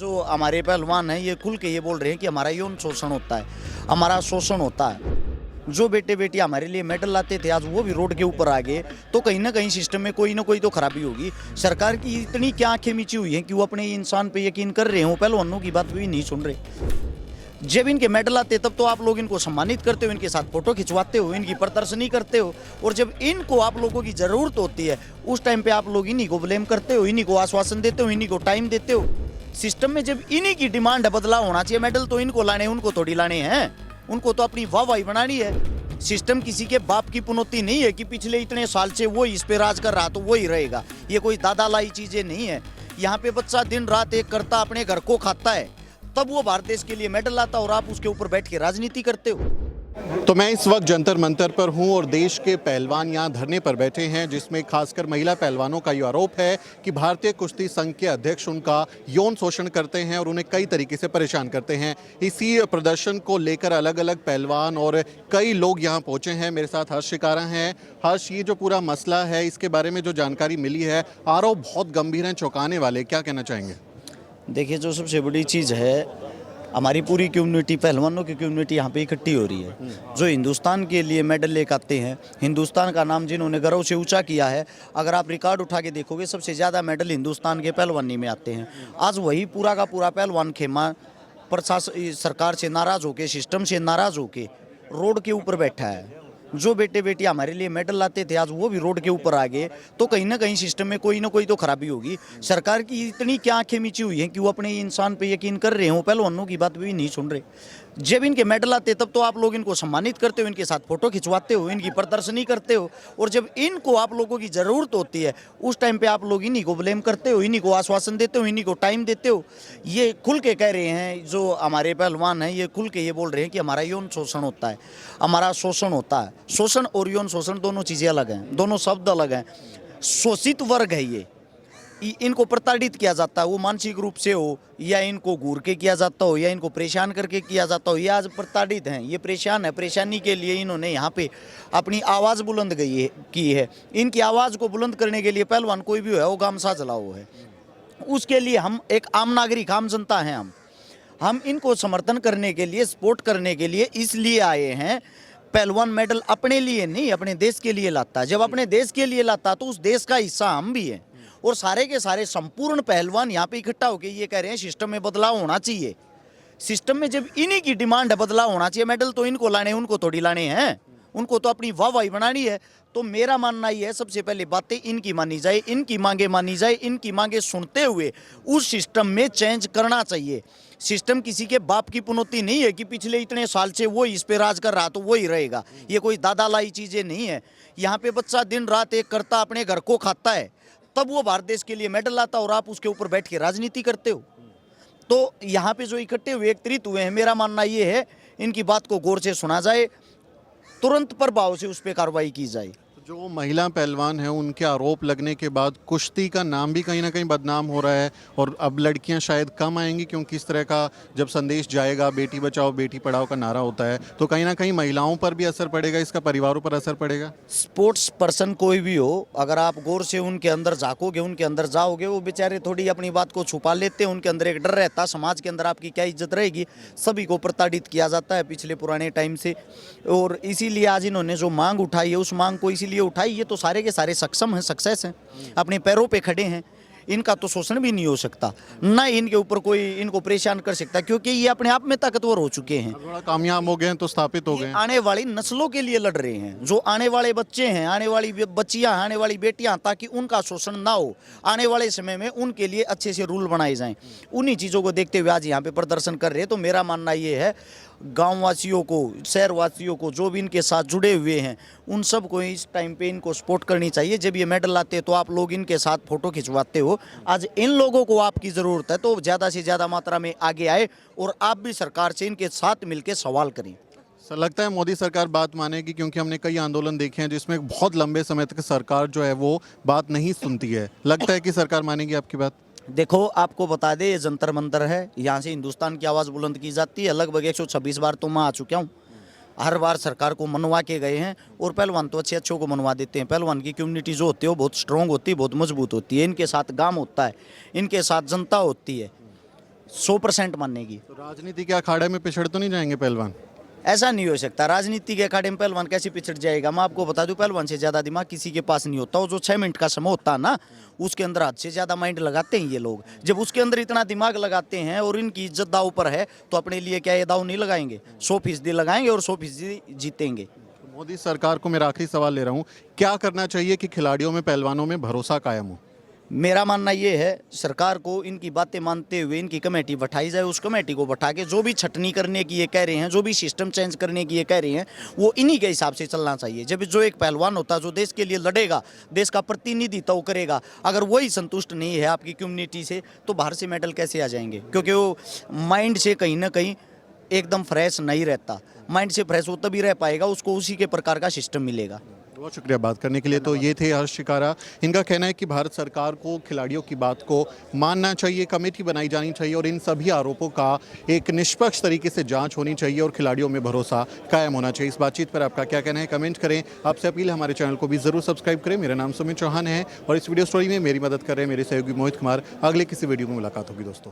जो हमारे पहलवान हैं ये खुल के ये बोल रहे हैं कि हमारा यौन शोषण होता है, हमारा शोषण होता है। जो बेटे बेटी हमारे लिए मेडल लाते थे आज वो भी रोड के ऊपर आ गए, तो कहीं ना कहीं सिस्टम में कोई ना कोई तो खराबी होगी। सरकार की इतनी क्या आंखें मीची हुई हैं कि वो अपने इंसान पे यकीन कर रहे हो, पहलवानों की बात भी नहीं सुन रहे। जब इनके मेडल आते तब तो आप लोग इनको सम्मानित करते हो, इनके साथ फोटो खिंचवाते हो, इनकी प्रदर्शनी करते हो, और जब इनको आप लोगों की ज़रूरत होती है उस टाइम पे आप लोग इन्हीं को ब्लेम करते हो, इन्हीं को आश्वासन देते हो, इन्हीं को टाइम देते हो। सिस्टम में जब इन्हीं की डिमांड है बदलाव होना चाहिए, मेडल तो इनको लाने, उनको थोड़ी लाने हैं, उनको तो अपनी वाहवाही बनानी है। सिस्टम किसी के बाप की पुनौती नहीं है कि पिछले इतने साल से वो इस पे राज कर रहा तो वो ही रहेगा। ये कोई दादा लाई चीज़ें नहीं है। यहाँ पे बच्चा दिन रात एक करता, अपने घर को खाता है, तब वो भारत देश के लिए मेडल लाता और आप उसके ऊपर बैठ के राजनीति करते हो। तो मैं इस वक्त जंतर मंतर पर हूं और देश के पहलवान यहाँ धरने पर बैठे हैं, जिसमें खासकर महिला पहलवानों का ये आरोप है कि भारतीय कुश्ती संघ के अध्यक्ष उनका यौन शोषण करते हैं और उन्हें कई तरीके से परेशान करते हैं। इसी प्रदर्शन को लेकर अलग अलग पहलवान और कई लोग यहाँ पहुंचे हैं। मेरे साथ हर्ष शिकारा हैं। हर्ष, ये जो पूरा मसला है इसके बारे में जो जानकारी मिली है, आरोप बहुत गंभीर हैं, चौंकाने वाले, क्या कहना चाहेंगे? देखिए, जो सबसे बड़ी चीज़ है, हमारी पूरी कम्युनिटी, पहलवानों की कम्युनिटी यहाँ पे इकट्ठी हो रही है, जो हिंदुस्तान के लिए मेडल लेकर आते हैं, हिंदुस्तान का नाम जिन्होंने गर्व से ऊंचा किया है। अगर आप रिकॉर्ड उठा के देखोगे सबसे ज़्यादा मेडल हिंदुस्तान के पहलवानी में आते हैं। आज वही पूरा का पूरा पहलवान खेमा प्रशासन, सरकार से नाराज़ होके, सिस्टम से नाराज़ होके रोड के ऊपर बैठा है। जो बेटे बेटी हमारे लिए मेडल लाते थे आज वो भी रोड के ऊपर आ गए, तो कहीं ना कहीं सिस्टम में कोई ना कोई तो खराबी होगी। सरकार की इतनी क्या आंखें मीची हुई हैं कि वो अपने इंसान पे यकीन कर रहे हो, पहलवानों की बात भी नहीं सुन रहे। जब इनके मेडल आते तब तो आप लोग इनको सम्मानित करते हो, इनके साथ फोटो खिंचवाते हो, इनकी प्रदर्शनी करते हो, और जब इनको आप लोगों की ज़रूरत होती है उस टाइम पे आप लोग इन्हीं को ब्लेम करते हो, इन्हीं को आश्वासन देते हो, इन्हीं को टाइम देते हो। ये खुल के कह रहे हैं, जो हमारे पहलवान हैं ये खुल के ये बोल रहे हैं कि हमारा यौन शोषण होता है, हमारा शोषण होता है। शोषण और यौन शोषण दोनों चीज़ें अलग हैं, दोनों शब्द अलग हैं। शोषित वर्ग है ये, इनको प्रताड़ित किया जाता है, वो मानसिक रूप से हो या इनको घूर के किया जाता हो या इनको परेशान करके किया जाता हो, ये आज प्रताड़ित हैं, ये परेशान है। परेशानी के लिए इन्होंने यहाँ पे अपनी आवाज़ बुलंद की है। इनकी आवाज़ को बुलंद करने के लिए पहलवान कोई भी है वो गामसा जलाओ है, उसके लिए हम एक आम नागरिक, आम जनता हैं, हम इनको समर्थन करने के लिए, सपोर्ट करने के लिए इसलिए आए हैं। पहलवान मेडल अपने लिए नहीं, अपने देश के लिए लाता है। जब अपने देश के लिए लाता तो उस देश का हिस्सा हम भी हैं, और सारे के सारे संपूर्ण पहलवान यहाँ पे इकट्ठा होकर ये कह रहे हैं सिस्टम में बदलाव होना चाहिए। सिस्टम में जब इन्हीं की डिमांड है बदलाव होना चाहिए, मेडल तो इनको लाने, उनको थोड़ी लाने हैं, उनको तो अपनी वाहवाही बनानी है। तो मेरा मानना ये है, सबसे पहले बातें इनकी मानी जाए, इनकी मांगे मानी जाए, इनकी मांगे सुनते हुए उस सिस्टम में चेंज करना चाहिए। सिस्टम किसी के बाप की पुनौती नहीं है कि पिछले इतने साल से वो इस पे राज कर रहा तो वो ही रहेगा। ये कोई दादा लाई चीज़ें नहीं है। यहाँ पे बच्चा दिन रात एक करता, अपने घर को खाता है, तब वो भारत देश के लिए मेडल लाता और आप उसके ऊपर बैठ के राजनीति करते हो। तो यहाँ पे जो इकट्ठे हुए, एकत्रित हुए हैं, मेरा मानना ये है इनकी बात को गौर से सुना जाए, तुरंत प्रभाव से उस पर कार्रवाई की जाए। जो महिला पहलवान हैं उनके आरोप लगने के बाद कुश्ती का नाम भी कहीं ना कहीं बदनाम हो रहा है, और अब लड़कियां शायद कम आएंगी, क्योंकि इस तरह का जब संदेश जाएगा, बेटी बचाओ बेटी पढ़ाओ का नारा होता है, तो कहीं ना कहीं महिलाओं पर भी असर पड़ेगा, इसका परिवारों पर असर पड़ेगा। स्पोर्ट्स पर्सन कोई भी हो, अगर आप गौर से उनके अंदर झाँकोगे, उनके अंदर जाओगे, वो बेचारे थोड़ी अपनी बात को छुपा लेते हैं, उनके अंदर एक डर रहता है, समाज के अंदर आपकी क्या इज्जत रहेगी। सभी को प्रताड़ित किया जाता है पिछले पुराने टाइम से, और इसीलिए आज इन्होंने जो मांग उठाई है उस मांग को इसीलिए उठाई, ये तो सारे के सारे सक्षम हैं, सक्सेस हैं, अपने पैरों पे खड़े हैं, इनका तो शोषण भी नहीं हो सकता, ना इनके ऊपर कोई इनको परेशान कर सकता, क्योंकि ये अपने आप में ताकतवर हो चुके हैं, थोड़ा कामयाब हो गए हैं, तो स्थापित हो गए हैं। आने वाली नस्लों के लिए लड़ रहे हैं, जो आने वाले बच्चे हैं, आने वाली बच्चियां, आने वाली बेटियां, ताकि उनका शोषण ना हो, आने वाले समय में उनके लिए अच्छे से रूल बनाए जाएं। उन्हीं चीज़ों को देखते हुए आज यहाँ पे प्रदर्शन कर रहे हैं। तो मेरा मानना ये है, गाँव वासियों को, शहर वासियों को, जो भी इनके साथ जुड़े हुए हैं, उन सब को इस टाइम पे इनको सपोर्ट करनी चाहिए। जब ये मेडल लाते हैं तो आप लोग इनके साथ फोटो खिंचवाते हो, आज इन लोगों को आपकी ज़रूरत है, तो ज़्यादा से ज़्यादा मात्रा में आगे आए और आप भी सरकार से इनके साथ मिलकर सवाल करें। सर, लगता है मोदी सरकार बात मानेगी? क्योंकि हमने कई आंदोलन देखे हैं जिसमें बहुत लंबे समय तक सरकार जो है वो बात नहीं सुनती है। लगता है कि सरकार मानेगी आपकी बात? देखो, आपको बता दे, ये जंतर मंतर है, यहाँ से हिंदुस्तान की आवाज़ बुलंद की जाती है। लगभग 126 बार तो मैं आ चुका हूँ, हर बार सरकार को मनवा के गए हैं, और पहलवान तो अच्छे अच्छों को मनवा देते हैं। पहलवान की कम्युनिटी जो होती है वो बहुत स्ट्रॉन्ग होती है, बहुत मजबूत होती है। इनके साथ गांव होता है, इनके साथ जनता होती है। 100% मानेगी। तो राजनीति के अखाड़े में पिछड़ तो नहीं जाएंगे पहलवान? ऐसा नहीं हो सकता। राजनीति के अखाड़े में पहलवान कैसे पिछड़ जाएगा? मैं आपको बता दूं, पहलवान से ज़्यादा दिमाग किसी के पास नहीं होता। और जो 6 मिनट का समय होता है ना, उसके अंदर हद से ज़्यादा माइंड लगाते हैं ये लोग। जब उसके अंदर इतना दिमाग लगाते हैं और इनकी इज्जत दाव पर है, तो अपने लिए क्या ये दाव नहीं लगाएंगे? 100% लगाएंगे और 100% जीतेंगे। मोदी सरकार को मेरा आखिरी सवाल ले रहा हूँ, क्या करना चाहिए कि खिलाड़ियों में, पहलवानों में भरोसा कायम हो? मेरा मानना ये है, सरकार को इनकी बातें मानते हुए इनकी कमेटी बैठाई जाए। उस कमेटी को बैठा के जो भी छटनी करने की ये कह रहे हैं, जो भी सिस्टम चेंज करने की ये कह रहे हैं, वो इन्हीं के हिसाब से चलना चाहिए। जब जो एक पहलवान होता है जो देश के लिए लड़ेगा, देश का प्रतिनिधित्व करेगा, अगर वही संतुष्ट नहीं है आपकी कम्युनिटी से, तो बाहर से मेडल कैसे आ जाएंगे? क्योंकि वो माइंड से कहीं ना कहीं एकदम फ्रेश नहीं रहता। माइंड से फ्रेश वो तभी रह पाएगा, उसको उसी के प्रकार का सिस्टम मिलेगा। बहुत शुक्रिया बात करने के लिए। तो ये थे हर्ष शिकारा। इनका कहना है कि भारत सरकार को खिलाड़ियों की बात को मानना चाहिए, कमेटी बनाई जानी चाहिए और इन सभी आरोपों का एक निष्पक्ष तरीके से जांच होनी चाहिए और खिलाड़ियों में भरोसा कायम होना चाहिए। इस बातचीत पर आपका क्या कहना है, कमेंट करें। आपसे अपील है, हमारे चैनल को भी जरूर सब्सक्राइब करें। मेरा नाम सुमित चौहान है और इस वीडियो स्टोरी में मेरी मदद कर रहे हैं मेरे सहयोगी मोहित कुमार। अगले किसी वीडियो में मुलाकात होगी दोस्तों।